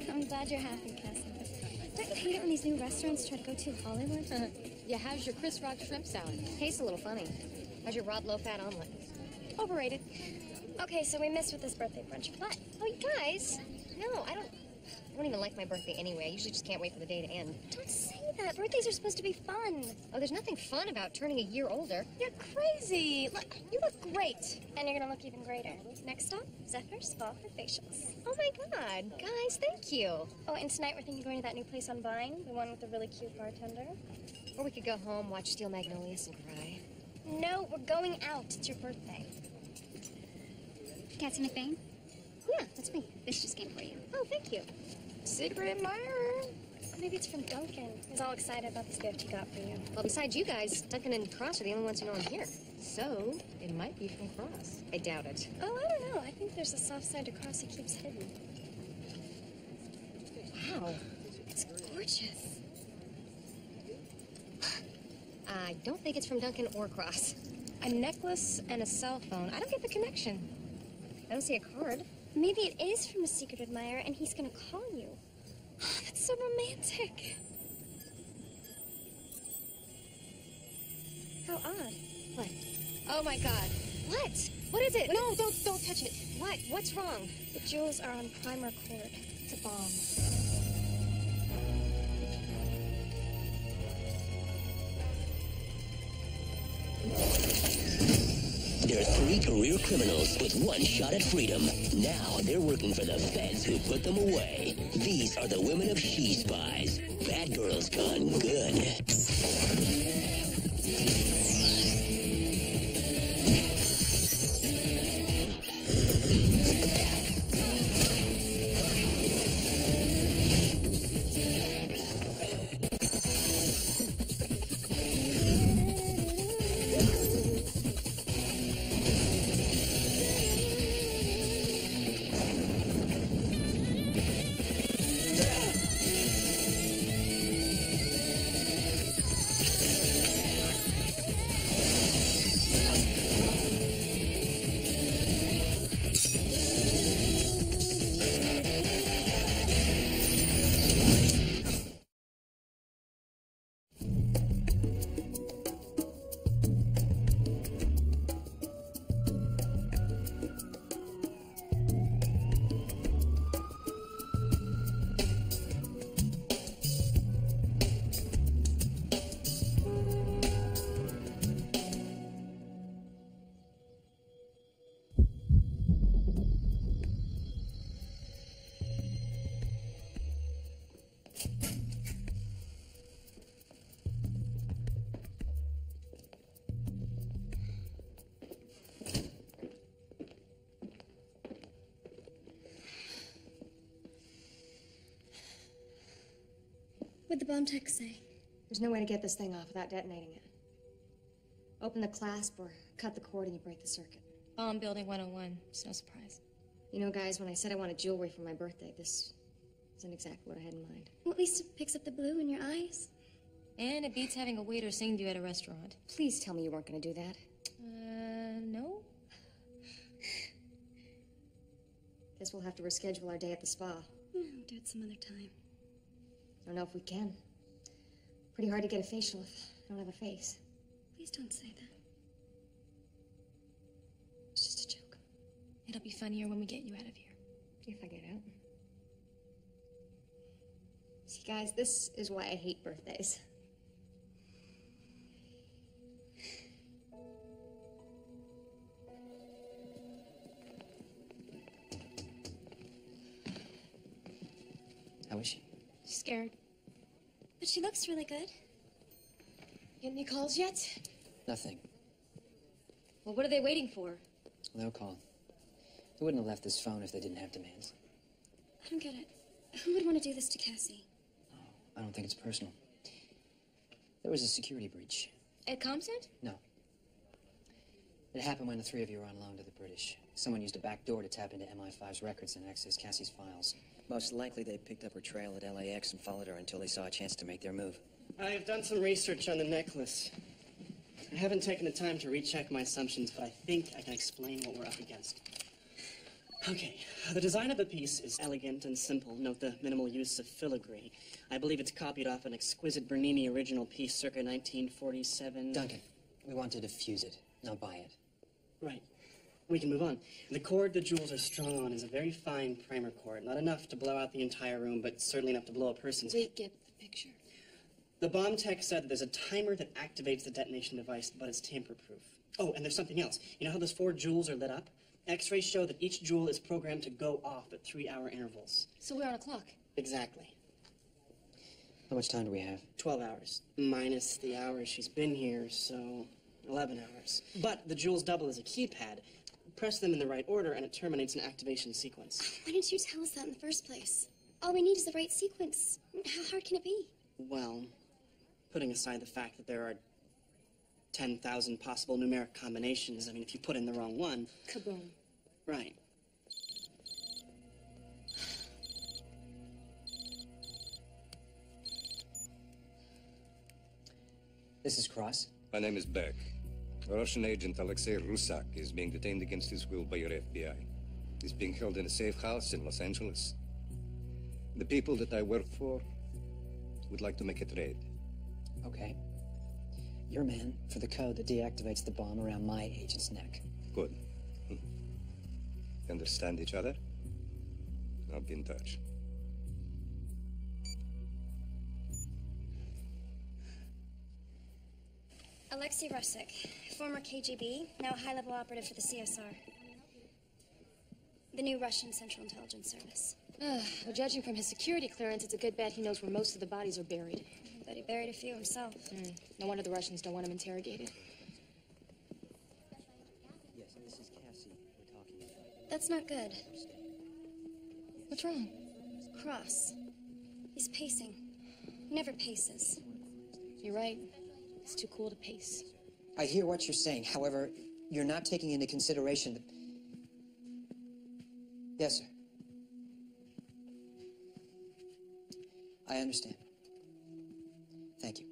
I'm glad you're happy, Cassie. Don't you hate it when these new restaurants try to go too Hollywood? Yeah, how's your Chris Rock shrimp salad? Tastes a little funny. How's your Rob low-fat omelet? Overrated. Okay, so we missed with this birthday brunch. What? Oh, you guys? No, I don't even like my birthday anyway. I usually just can't wait for the day to end. Don't say that. Birthdays are supposed to be fun. Oh, there's nothing fun about turning a year older. You're crazy. Look, you look great. And you're gonna look even greater. Next stop, Zephyr's Spa for facials. Oh my God, guys, thank you. Oh, and tonight we're thinking of going to that new place on Vine, the one with the really cute bartender. Or we could go home, watch Steel Magnolias, and cry. No, we're going out. It's your birthday. Cassie McBain? Yeah, that's me. This just came for you. Oh, thank you. Secret admirer. Maybe it's from Duncan. He's all excited about this gift he got for you. Well, besides you guys, Duncan and Cross are the only ones who know I'm here. So, it might be from Cross. I doubt it. Oh, I don't know. I think there's a soft side to Cross he keeps hidden. Wow. It's gorgeous. I don't think it's from Duncan or Cross. A necklace and a cell phone. I don't get the connection. I don't see a card. Maybe it is from a secret admirer and he's gonna call you. That's so romantic. How odd. What? Oh my God. What? What is it? No, don't touch it. What? What's wrong? The jewels are on primer cord. It's a bomb. They're 3 career criminals with 1 shot at freedom. Now they're working for the feds who put them away. These are the women of Spies. Bad girls gone good. What'd the bomb tech say? There's no way to get this thing off without detonating it. Open the clasp or cut the cord and you break the circuit. Bomb building 101. It's no surprise. You know, guys, when I said I wanted jewelry for my birthday, this isn't exactly what I had in mind. Well, at least it picks up the blue in your eyes. And it beats having a waiter sing to you at a restaurant. Please tell me you weren't going to do that. No? Guess we'll have to reschedule our day at the spa. We'll do it some other time. I don't know if we can. Pretty hard to get a facial if I don't have a face. Please don't say that. It's just a joke. It'll be funnier when we get you out of here. If I get out. See, guys, this is why I hate birthdays. How is she? She's scared. But she looks really good. Get any calls yet? Nothing. Well, what are they waiting for? They'll call. They wouldn't have left this phone if they didn't have demands. I don't get it. Who would want to do this to Cassie? I don't think it's personal. There was a security breach. At ComSat? No. It happened when the three of you were on loan to the British. Someone used a back door to tap into MI5's records and access Cassie's files. Most likely they picked up her trail at LAX and followed her until they saw a chance to make their move. I have done some research on the necklace. I haven't taken the time to recheck my assumptions, but I think I can explain what we're up against. Okay, the design of the piece is elegant and simple. Note the minimal use of filigree. I believe it's copied off an exquisite Bernini original piece circa 1947. Duncan, we want to diffuse it, not buy it. Right. We can move on. The cord the jewels are strung on is a very fine primer cord. Not enough to blow out the entire room, but certainly enough to blow a person's... We get the picture. The bomb tech said that there's a timer that activates the detonation device, but it's tamper-proof. Oh, and there's something else. You know how those 4 jewels are lit up? X-rays show that each jewel is programmed to go off at 3-hour intervals. So we're on a clock. Exactly. How much time do we have? 12 hours. Minus the hours she's been here, so 11 hours. But the jewels double as a keypad. Press them in the right order, and it terminates an activation sequence. Why didn't you tell us that in the first place? All we need is the right sequence. How hard can it be? Well, putting aside the fact that there are 10,000 possible numeric combinations, I mean, if you put in the wrong one... Kaboom. Right. This is Cross. My name is Beck. Russian agent Alexei Rusak is being detained against his will by your FBI. He's being held in a safe house in Los Angeles. The people that I work for would like to make a trade. Okay. You're man for the code that deactivates the bomb around my agent's neck. Good. Understand each other? I'll be in touch. Alexei Rusik, former KGB, now a high-level operative for the CSR. The new Russian Central Intelligence Service. Well, judging from his security clearance, it's a good bet he knows where most of the bodies are buried. But he buried a few himself. No wonder the Russians don't want him interrogated. Yes, and this is Cassie we're talking about. That's not good. What's wrong? Cross. He's pacing. He never paces. You're right. It's too cool to pace. I hear what you're saying. However, you're not taking into consideration that... Yes, sir. I understand. Thank you.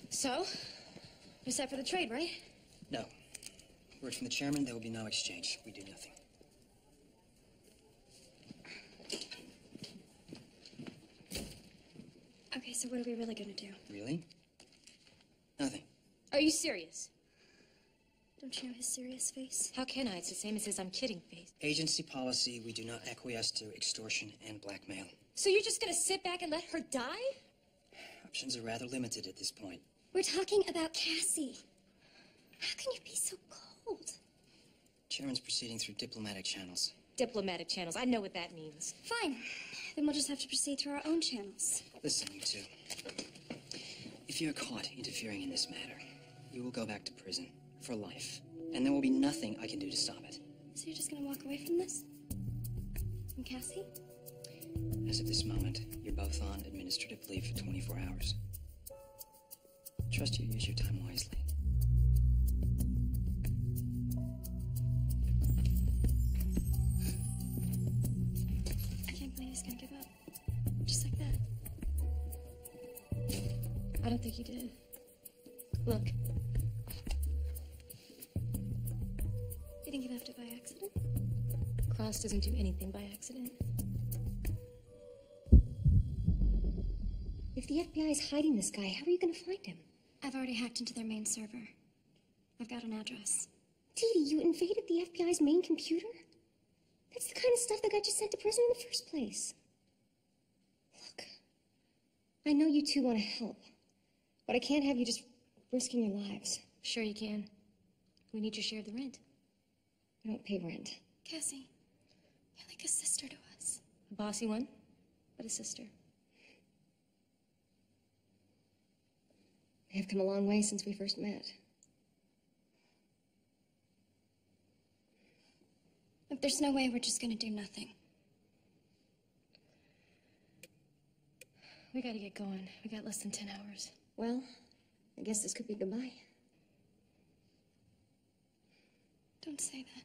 So, you're set for the trade, right? No. Word from the chairman, there will be no exchange. We do nothing. Okay, so what are we really gonna do? Really? Nothing. Are you serious? Don't you know his serious face? How can I? It's the same as his I'm kidding face. Agency policy, we do not acquiesce to extortion and blackmail. So you're just gonna sit back and let her die? Options are rather limited at this point. We're talking about Cassie. How can you be so cold? Chairman's proceeding through diplomatic channels. Diplomatic channels. I know what that means. Fine. Then we'll just have to proceed through our own channels. Listen, you two. If you're caught interfering in this matter, you will go back to prison for life. And there will be nothing I can do to stop it. So you're just gonna walk away from this? From Cassie? As of this moment, you're both on administrative leave for 24 hours. Trust you use your time wisely. I can't believe he's gonna give up. Just like that. I don't think he did. Look. You think he left it by accident? Cross doesn't do anything by accident. If the FBI is hiding this guy, how are you going to find him? I've already hacked into their main server. I've got an address. Dee Dee, you invaded the FBI's main computer? That's the kind of stuff that got you sent to prison in the first place. Look, I know you two want to help, but I can't have you just risking your lives. Sure you can. We need your share of the rent. I don't pay rent. Cassie, you're like a sister to us. A bossy one, but a sister. We have come a long way since we first met. Look, there's no way we're just gonna do nothing. We gotta get going. We got less than 10 hours. Well, I guess this could be goodbye. Don't say that.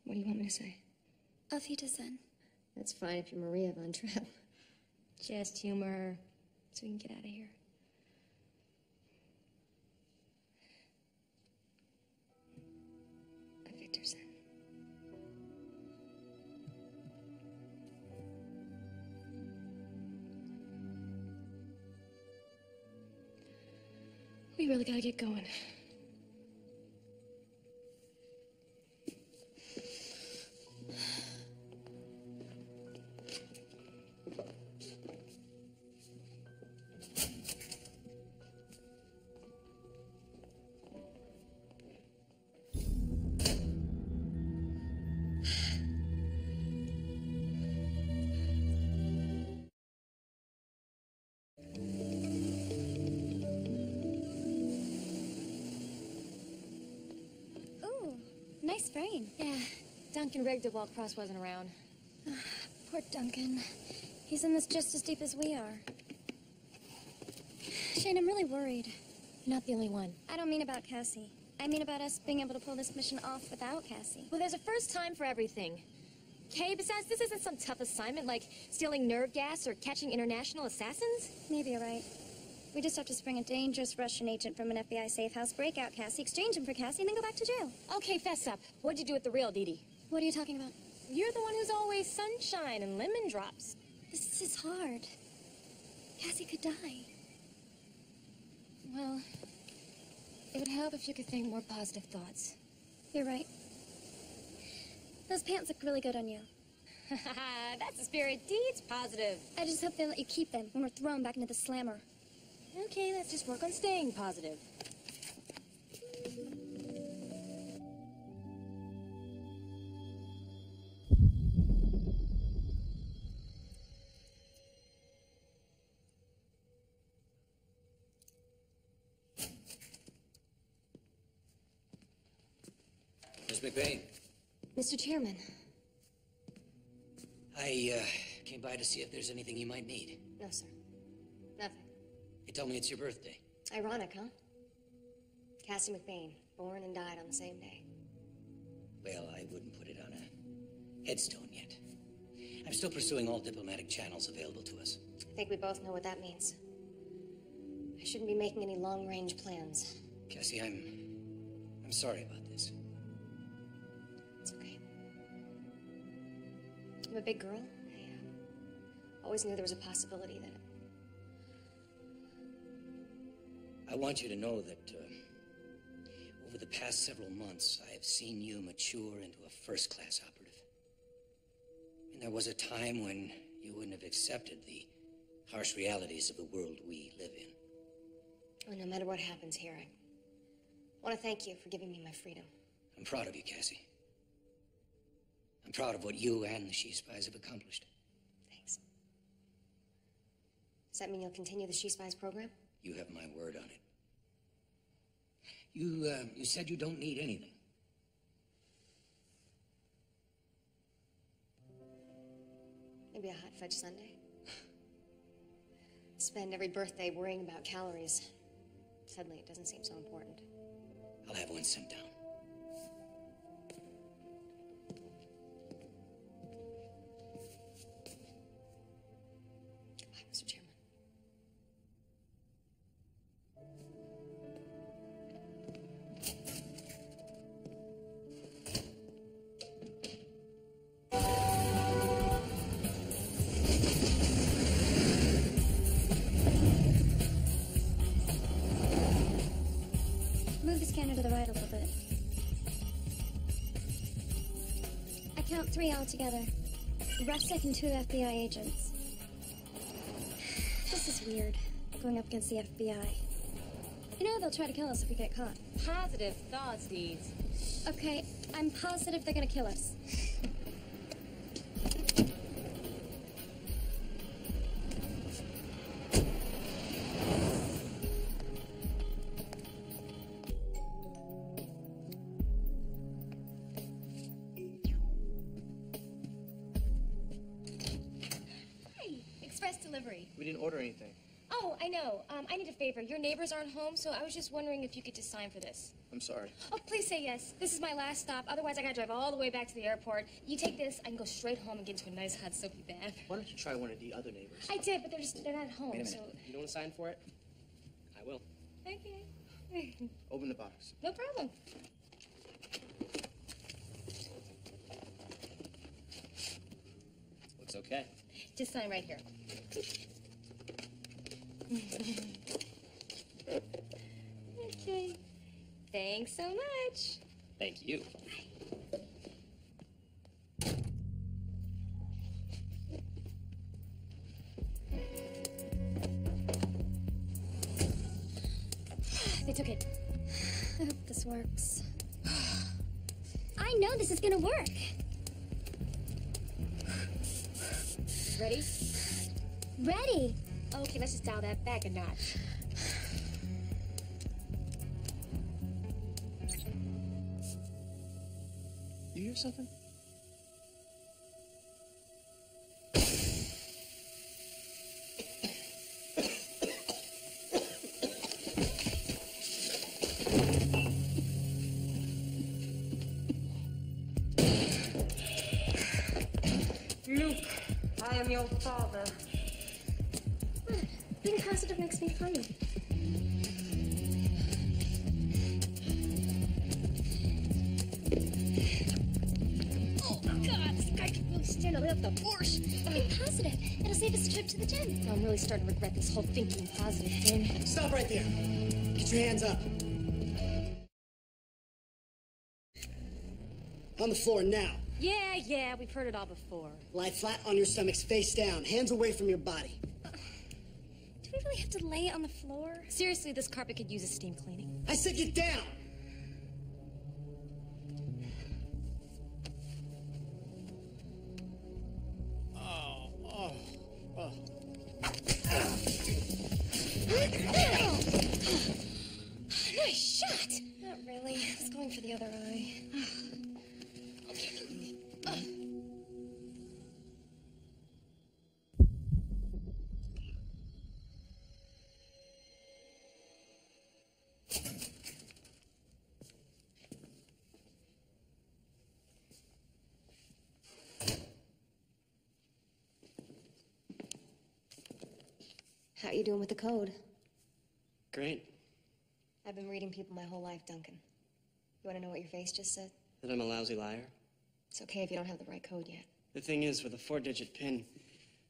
What do you want me to say? Auf Wiedersehen. That's fine if you're Maria von Trapp. Just humor, so we can get out of here. Auf Wiedersehen. We really gotta get going. Nice frame. Yeah, Duncan rigged it while Cross wasn't around. Poor Duncan. He's in this just as deep as we are. Shane, I'm really worried. You're not the only one. I don't mean about Cassie. I mean about us being able to pull this mission off without Cassie. Well, there's a first time for everything. Kay, besides, this isn't some tough assignment like stealing nerve gas or catching international assassins. Maybe you're right. We just have to spring a dangerous Russian agent from an FBI safe house, break out Cassie, exchange him for Cassie, and then go back to jail. Okay, fess up. What'd you do with the real Dee Dee? What are you talking about? You're the one who's always sunshine and lemon drops. This is hard. Cassie could die. Well, it would help if you could think more positive thoughts. You're right. Those pants look really good on you. That's the spirit. Deed's positive. I just hope they let you keep them when we're thrown back into the slammer. Okay, let's just work on staying positive. Miss McBain, Mr. Chairman. I came by to see if there's anything you might need. No, sir. Nothing. You told me it's your birthday. Ironic, huh? Cassie McBain, born and died on the same day. Well, I wouldn't put it on a headstone yet. I'm still pursuing all diplomatic channels available to us. I think we both know what that means. I shouldn't be making any long-range plans. Cassie, I'm sorry about this. It's okay. I'm a big girl. I always knew there was a possibility that I want you to know that over the past several months, I have seen you mature into a first-class operative. And there was a time when you wouldn't have accepted the harsh realities of the world we live in. well, no matter what happens here, I want to thank you for giving me my freedom. I'm proud of you, Cassie. I'm proud of what you and the She-Spies have accomplished. Thanks. Does that mean you'll continue the She-Spies program? You have my word on it. You said you don't need anything. Maybe a hot fudge sundae? Spend every birthday worrying about calories. Suddenly, it doesn't seem so important. I'll have one sent down. Goodbye, Mr. Chairman. Move the scanner to the right a little bit. I count 3 altogether. Rustic and 2 FBI agents. This is weird, going up against the FBI. You know they'll try to kill us if we get caught. Positive thoughts, Deeds. Okay, I'm positive they're gonna kill us. express delivery. We didn't order anything. Oh, I know. I need a favor. Your neighbors aren't home, so I was just wondering if you could just sign for this. I'm sorry. Oh, please say yes. This is my last stop. Otherwise, I gotta drive all the way back to the airport. You take this, I can go straight home and get into a nice hot soapy bath. Why don't you try one of the other neighbors? I did, but they're not home, Wait a minute. so... You don't want to sign for it? I will. Okay. Open the box. No problem. Looks okay. Just sign right here. Okay. Thanks so much. Thank you. They took it. I hope this works. I know this is gonna work. Ready? Ready. Okay, let's just dial that back a notch. You hear something? Luke, I am your father. Being positive makes me funny. Oh, God, this guy can really stand to lift the force. Being positive. It'll save us a trip to the gym. I'm really starting to regret this whole thinking positive thing. Stop right there. Get your hands up. On the floor now. Yeah, we've heard it all before. Lie flat on your stomachs, face down, hands away from your body. Do we really have to lay on the floor? Seriously, this carpet could use a steam cleaning. I said get down! Nice shot! Not really. I was going for the other eye. How you doing with the code? Great. I've been reading people my whole life, Duncan. You want to know what your face just said? That I'm a lousy liar? It's okay if you don't have the right code yet. The thing is, with a 4-digit PIN,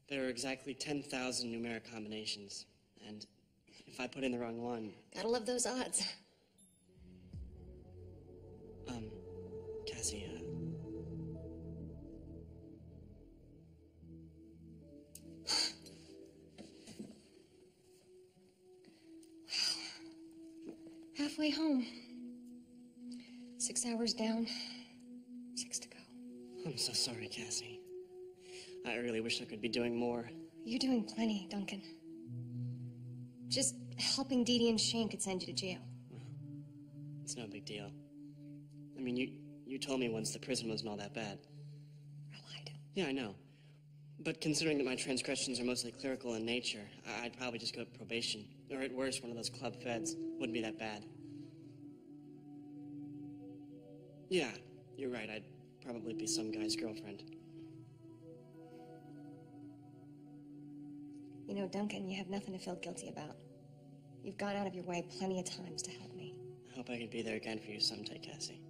there are exactly 10,000 numeric combinations. And if I put in the wrong one... Gotta love those odds. Cassie, Halfway home. 6 hours down, 6 to go. I'm so sorry, Cassie. I really wish I could be doing more. You're doing plenty, Duncan. Just helping Dee Dee and Shane could send you to jail. It's no big deal. I mean, you told me once the prison wasn't all that bad. I lied. Yeah, I know. But considering that my transgressions are mostly clerical in nature, I'd probably just go to probation. Or at worst, one of those club feds. Wouldn't be that bad. Yeah, you're right. I'd probably be some guy's girlfriend. You know, Duncan, you have nothing to feel guilty about. You've gone out of your way plenty of times to help me. I hope I can be there again for you someday, Cassie.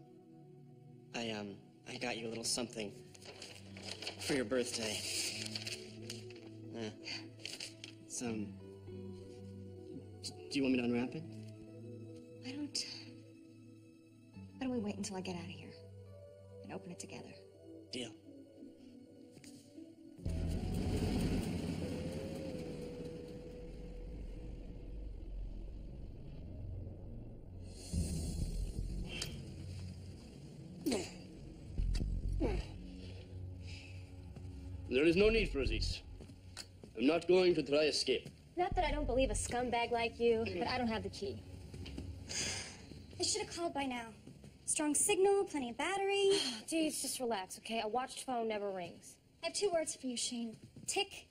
I got you a little something for your birthday. Do you want me to unwrap it? Why don't we wait until I get out of here and open it together? Deal. There is no need for this. I'm not going to try escape. Not that I don't believe a scumbag like you, but I don't have the key. I should have called by now. Strong signal, plenty of battery. Jeez, just relax, okay? A watched phone never rings. I have 2 words for you, Shane. Tick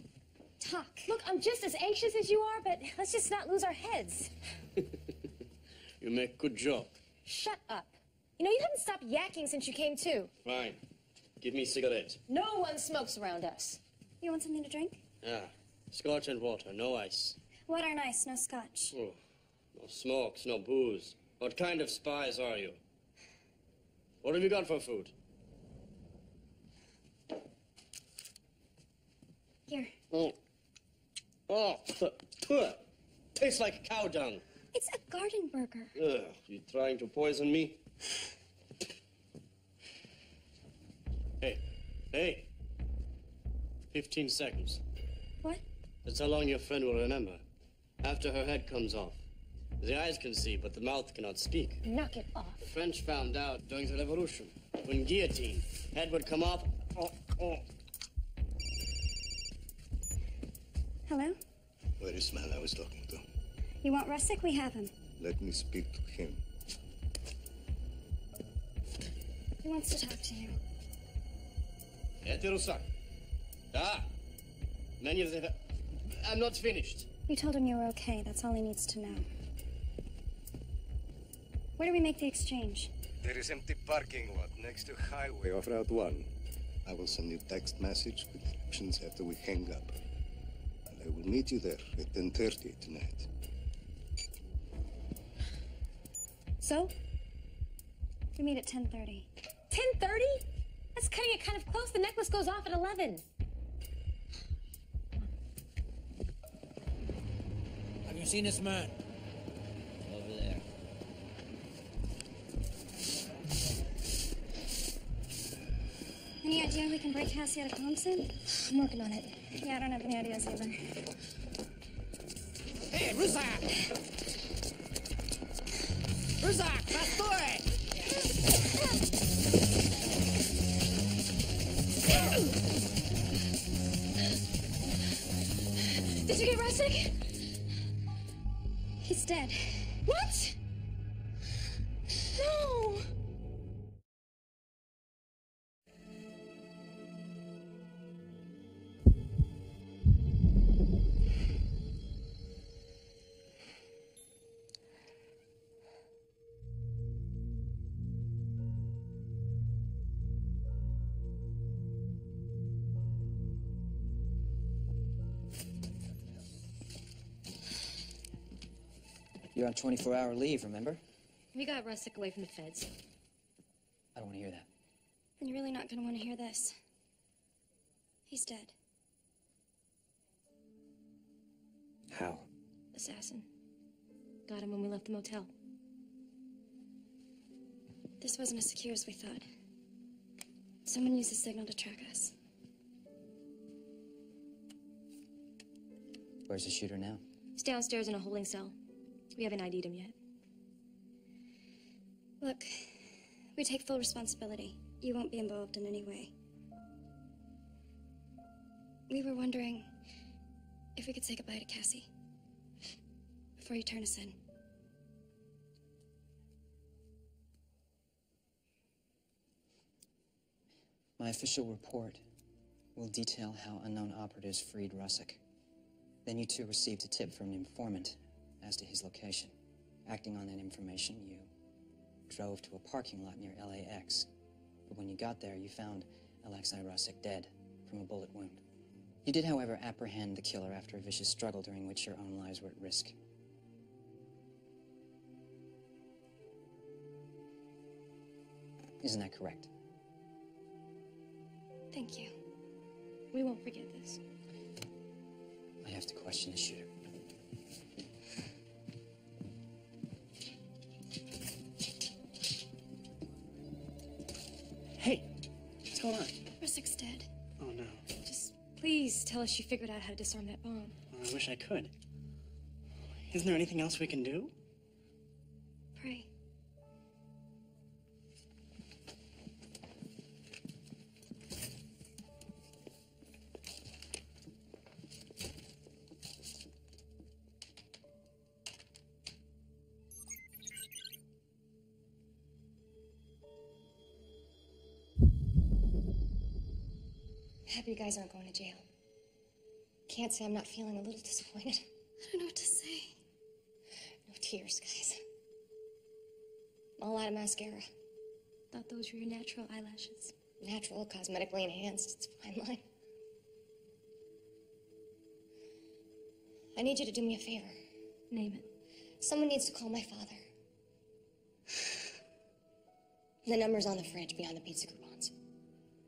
Talk. Look, I'm just as anxious as you are, but let's just not lose our heads. You make good joke. Shut up. You know, you haven't stopped yakking since you came to. Fine. Give me cigarette. No one smokes around us. You want something to drink? Ah, scotch and water, no ice. Water and ice, no scotch. Oh, no smokes, no booze. What kind of spies are you? What have you got for food? Here. Oh, tastes like cow dung. It's a garden burger. Ugh, you trying to poison me? Hey. 15 seconds. What? That's how long your friend will remember. After her head comes off. The eyes can see, but the mouth cannot speak. Knock it off. The French found out during the Revolution. When guillotine, head would come off. Hello? Where is the man I was talking to? You want Russick? We have him. Let me speak to him. He wants to talk to you. Это Rusak. Ah! Many of them. I'm not finished. You told him you were okay. That's all he needs to know. Where do we make the exchange? There is empty parking lot next to highway off Route 1. I will send you text message with directions after we hang up. And I will meet you there at 10:30 tonight. So? We meet at 10:30. 10:30? That's cutting it kind of close. The necklace goes off at 11. Have you seen this man? Over there. Any idea we can break Cassie out of Thompson? I'm working on it. Yeah, I don't have any ideas either. Hey, Rusak! Rusak, s2e9! Did you get Russick? He's dead. What? No! You're on 24-hour leave, remember? We got Russick away from the feds. I don't want to hear that. Then you're really not going to want to hear this. He's dead. How? Assassin. Got him when we left the motel. This wasn't as secure as we thought. Someone used the signal to track us. Where's the shooter now? He's downstairs in a holding cell. We haven't ID'd him yet. Look, we take full responsibility. You won't be involved in any way. We were wondering if we could say goodbye to Cassie before you turn us in. My official report will detail how unknown operatives freed Russick. Then you two received a tip from an informant as to his location. Acting on that information, you drove to a parking lot near LAX. But when you got there, you found Alexei Russick dead from a bullet wound. You did, however, apprehend the killer after a vicious struggle during which your own lives were at risk. Isn't that correct? Thank you. We won't forget this. I have to question the shooter. Hey, what's going on? Russick's dead. Oh, no. Just please tell us you figured out how to disarm that bomb. Oh, I wish I could. Isn't there anything else we can do? Pray. Happy you guys aren't going to jail. can't say I'm not feeling a little disappointed. I don't know what to say. No tears, guys. I'm all out of mascara. Thought those were your natural eyelashes. Natural, cosmetically enhanced. It's a fine line. I need you to do me a favor. Name it. Someone needs to call my father. The number's on the fridge beyond the pizza coupons.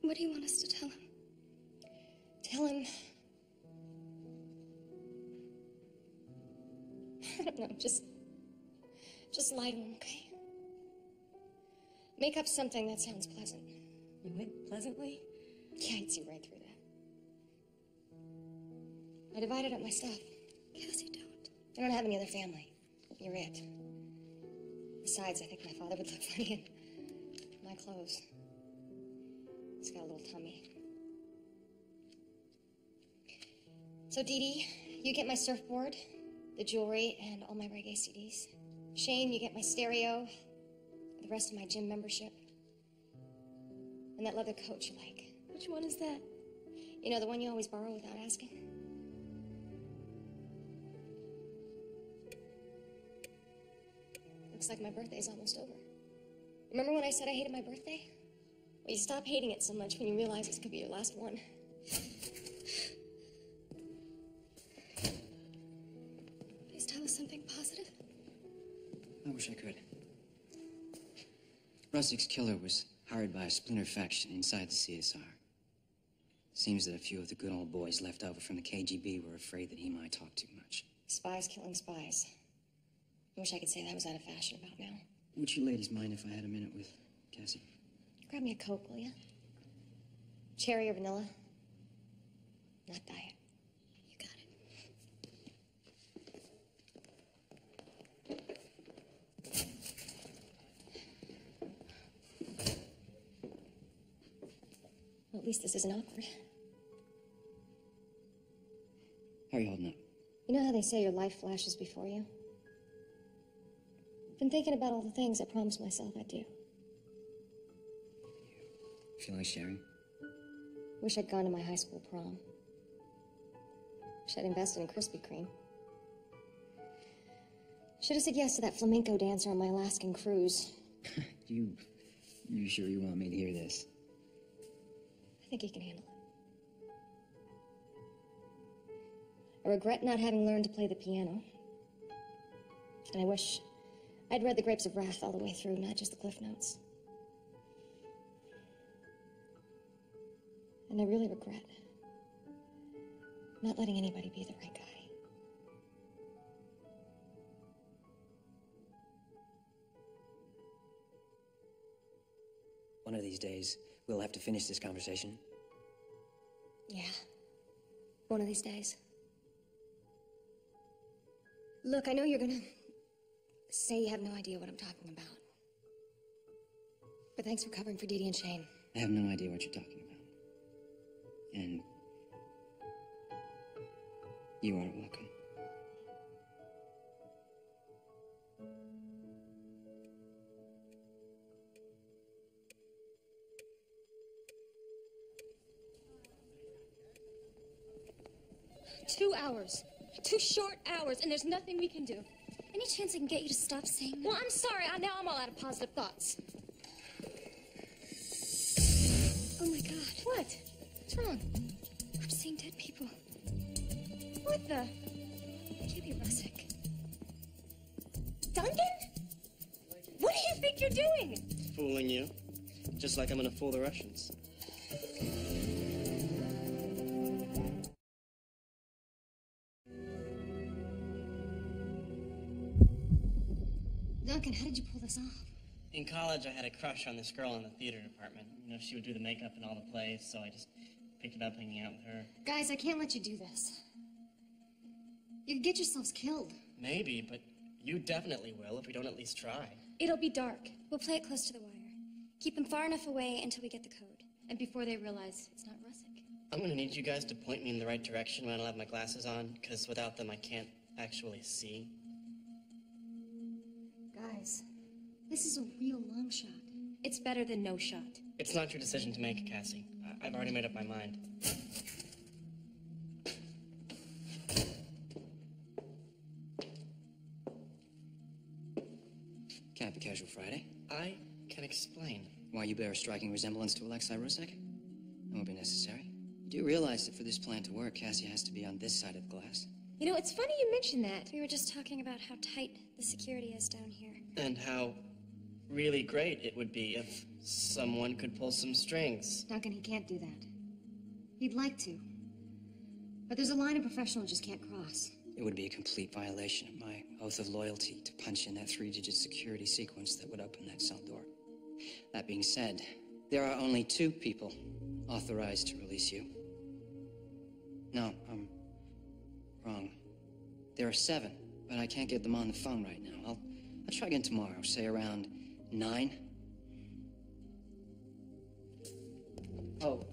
What do you want us to tell him? Tell him... I don't know, just lie to him, okay? Make up something that sounds pleasant. You went pleasantly? Yeah, I'd see right through that. I divided up my stuff. Yes, you don't. I don't have any other family. You're it. Besides, I think my father would look funny in my clothes. He's got a little tummy. So, Dee Dee, you get my surfboard, the jewelry, and all my reggae CDs. Shane, you get my stereo, the rest of my gym membership, and that leather coat you like. Which one is that? You know, the one you always borrow without asking? Looks like my birthday's almost over. Remember when I said I hated my birthday? Well, you stop hating it so much when you realize this could be your last one. Please tell us something positive. I wish I could. Russick's killer was hired by a splinter faction inside the CSR. Seems that a few of the good old boys left over from the KGB were afraid that he might talk too much. Spies killing spies. I wish I could say that was out of fashion about now. Would you ladies mind if I had a minute with Cassie? Grab me a Coke, will ya? Cherry or vanilla? Not diet. You got it. Well, at least this isn't awkward. How are you holding up? You know how they say your life flashes before you? I've been thinking about all the things I promised myself I'd do. Feel like sharing? Wish I'd gone to my high school prom. Wish I'd invested in Krispy Kreme. Should have said yes to that flamenco dancer on my Alaskan cruise. You sure you want me to hear this? I think he can handle it. I regret not having learned to play the piano. And I wish I'd read The Grapes of Wrath all the way through, not just the Cliff Notes. And I really regret not letting anybody be the right guy. One of these days, we'll have to finish this conversation. Yeah. One of these days. Look, I know you're gonna say you have no idea what I'm talking about. But thanks for covering for Dee Dee and Shane. I have no idea what you're talking about. And you aren't welcome. Two hours. 2 short hours, and there's nothing we can do. Any chance I can get you to stop saying that? Well, I'm sorry. Now I'm all out of positive thoughts. Oh my God. What? What's wrong? I'm seeing dead people. What the? It can't be Russick. Duncan? What do you think you're doing? Fooling you. Just like I'm gonna fool the Russians. Duncan, how did you pull this off? In college, I had a crush on this girl in the theater department. You know, she would do the makeup in all the plays, so I just picked it up hanging out with her. Guys, I can't let you do this. You could get yourselves killed. Maybe, but you definitely will if we don't at least try. It'll be dark. We'll play it close to the wire. Keep them far enough away until we get the code. And before they realize it's not Russick. I'm gonna need you guys to point me in the right direction when I don't have my glasses on, because without them I can't actually see. Guys, this is a real long shot. It's better than no shot. It's not your decision to make, Cassie. I've already made up my mind. kind of a casual Friday. I can explain. Why you bear a striking resemblance to Alexei Rusek? That won't be necessary. You do realize that for this plan to work, Cassie has to be on this side of the glass. You know, it's funny you mention that. We were just talking about how tight the security is down here. And how really great it would be if someone could pull some strings. Duncan, he can't do that. He'd like to. But there's a line a professional just can't cross. It would be a complete violation of my oath of loyalty to punch in that 3-digit security sequence that would open that cell door. That being said, there are only 2 people authorized to release you. No, I'm wrong. There are 7, but I can't get them on the phone right now. I'll try again tomorrow, say around 9. Oh.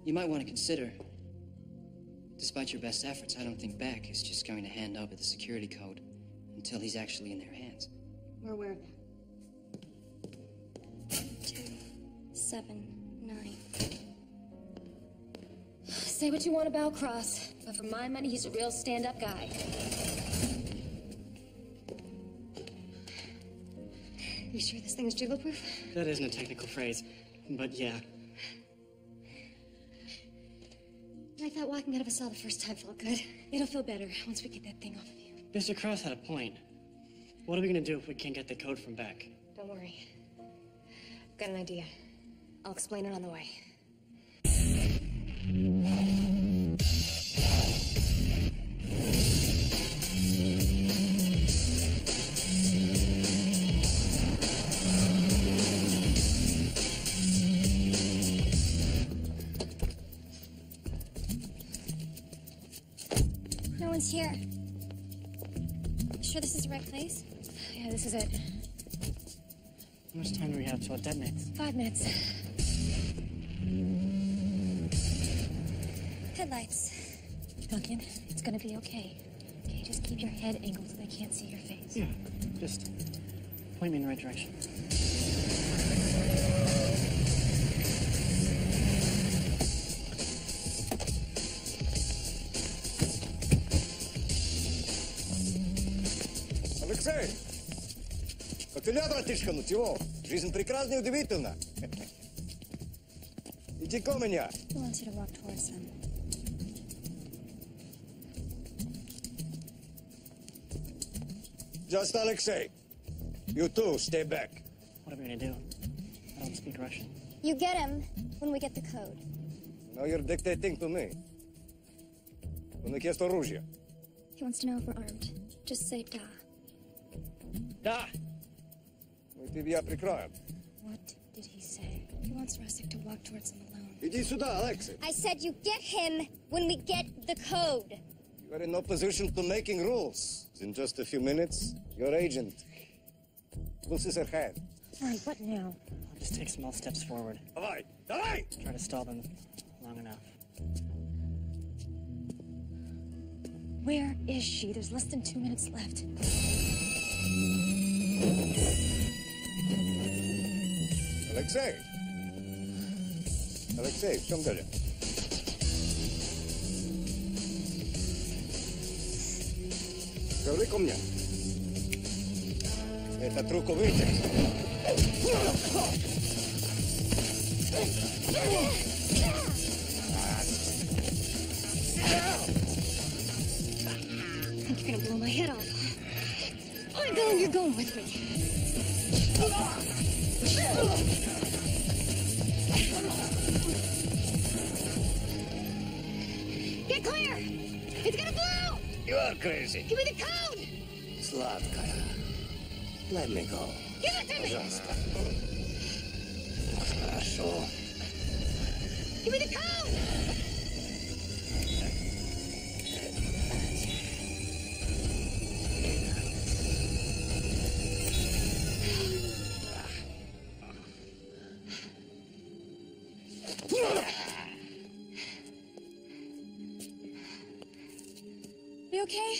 You might want to consider, despite your best efforts, I don't think Beck is just going to hand over the security code until he's actually in their hands. We're aware of that. 279. Say what you want about Cross, but for my money, he's a real stand-up guy. You sure this thing's jiggle-proof? That isn't a technical phrase, but yeah. I thought walking out of a cell the first time felt good. It'll feel better once we get that thing off of you. Mr. Cross had a point. What are we gonna do if we can't get the code from Beck? Don't worry. I've got an idea. I'll explain it on the way. No one's here. You sure this is the right place? Yeah, this is it. How much time do we have till it detonates? 5 minutes. Headlights. Duncan, it's gonna be okay. Okay, just keep your head angled so they can't see your face. Yeah, just point me in the right direction. Алексей! Отеля, братишка, ну чего? Жизнь прекрасна и удивительна. Иди ко меня. He wants you to walk towards them. Just Alexei. You too, stay back. What are we gonna do? I don't speak Russian. You get him when we get the code. Now you're dictating to me. Он есть оружие. He wants to know if we're armed. Just say da. Da! Мы тебя прикроем. What did he say? He wants Rusek to walk towards them alone. Иди сюда, Алексей. I said you get him when we get the code. You are in no position to making rules. In just a few minutes, your agent loses her hand. All right, what now? I'll just take small steps forward. Давай! Давай! Try to stall them long enough. Where is she? There's less than 2 minutes left. Алексей! Алексей, в чем дело? Говори ко мне. Этот руководитель. I think you're gonna blow my head off. I'm going, you're going with me. Get clear! It's gonna blow! You are crazy. Give me the code! Slavka, let me go. Give it to me! Пожалуйста. Хорошо. Give me the code! You okay?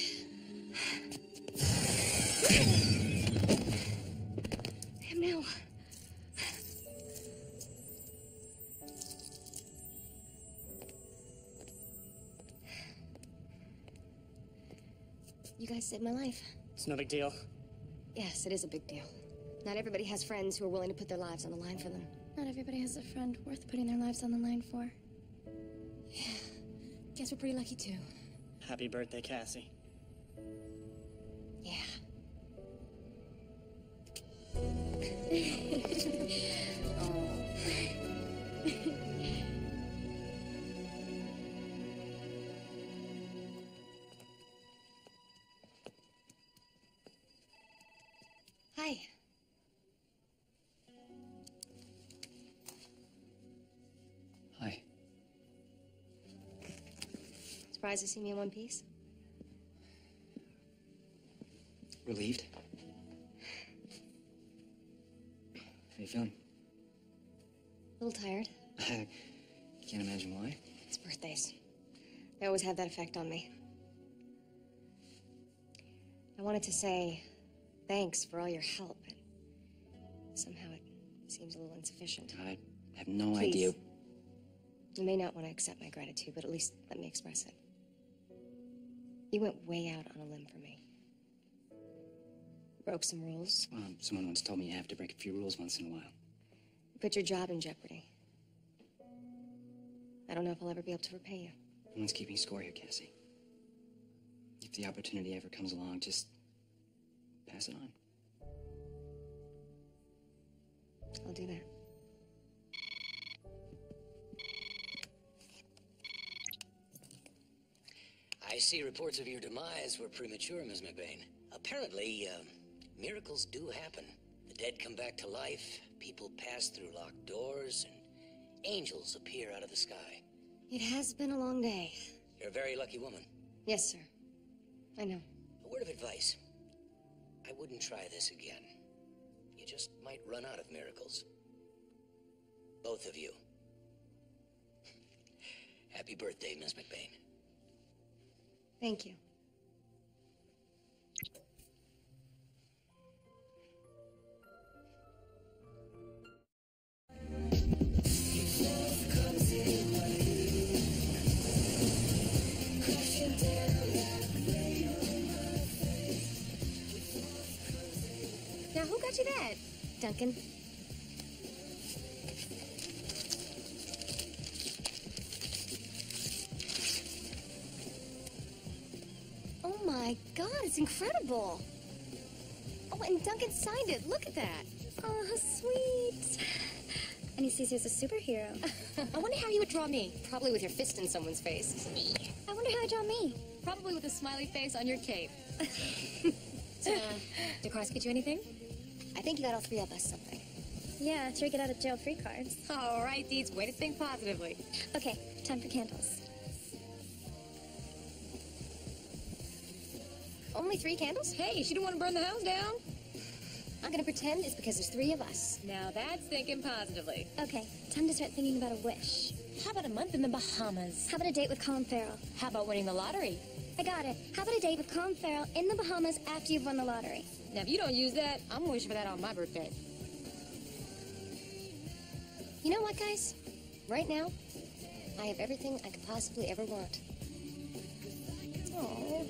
No. You guys saved my life. It's no big deal. Yes, it is a big deal. Not everybody has friends who are willing to put their lives on the line for them. Not everybody has a friend worth putting their lives on the line for. Yeah. Guess we're pretty lucky, too. Happy birthday, Cassie. Yeah. Hi. Hi. Surprised to see me in one piece? Relieved? How you feeling? A little tired. I can't imagine why. It's birthdays. They always have that effect on me. I wanted to say thanks for all your help, but somehow it seems a little insufficient. I have no Please. idea. You may not want to accept my gratitude, but at least let me express it. You went way out on a limb for me. Broke some rules. Well, someone once told me you have to break a few rules once in a while. You put your job in jeopardy. I don't know if I'll ever be able to repay you. No one's keeping score here, Cassie. If the opportunity ever comes along, just pass it on. I'll do that. I see reports of your demise were premature, Ms. McBain. Apparently, miracles do happen. The dead come back to life, people pass through locked doors, and angels appear out of the sky. It has been a long day. You're a very lucky woman. Yes, sir. I know. A word of advice. I wouldn't try this again. You just might run out of miracles. Both of you. Happy birthday, Ms. McBain. Thank you. Now, who got you that? Duncan? Oh my God, it's incredible. Oh, and Duncan signed it. Look at that. Oh, how sweet. And he sees you as a superhero. I wonder how you would draw me. Probably with your fist in someone's face. I wonder how he draw me. Probably with a smiley face on your cape. Did Cars get you anything? I think you got all three of us something. Yeah, 3 get out of jail free cards. All right, Deeds, way to think positively. Okay, time for candles. Only 3 candles? Hey, she didn't want to burn the house down. I'm gonna pretend it's because there's 3 of us. Now that's thinking positively. Okay, time to start thinking about a wish. How about a month in the Bahamas? How about a date with Colin Farrell? How about winning the lottery? I got it. How about a date with Colin Farrell in the Bahamas after you've won the lottery? Now, if you don't use that, I'm wishing for that on my birthday. You know what, guys? Right now, I have everything I could possibly ever want. Oh.